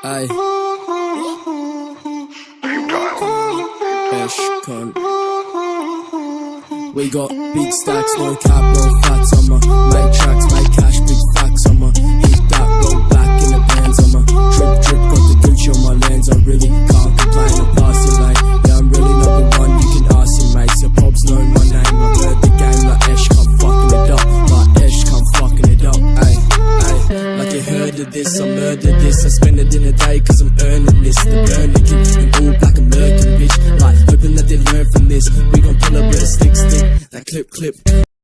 Ay. Ringtone. We got big stacks, no cap, no fats on my. Make tracks, make cash, big facts on my. Hit that, roll back in the bands on my. Drip, drip, got the Gucci on my lens. I really can't complain, I'm passing lane. Yeah, I'm really not the one, you can ask him, mates. Your pops know my name, I've heard the game like Esh, come fucking it up. Like Esh, come fucking it up, ay, ay. Like you heard of this, I murdered this. I spend it in a day cause I'm earning this. The burner kid, in all black and lurking, bitch. Like, hoping that they learn from this. We gon' pull up with a stick, that clip.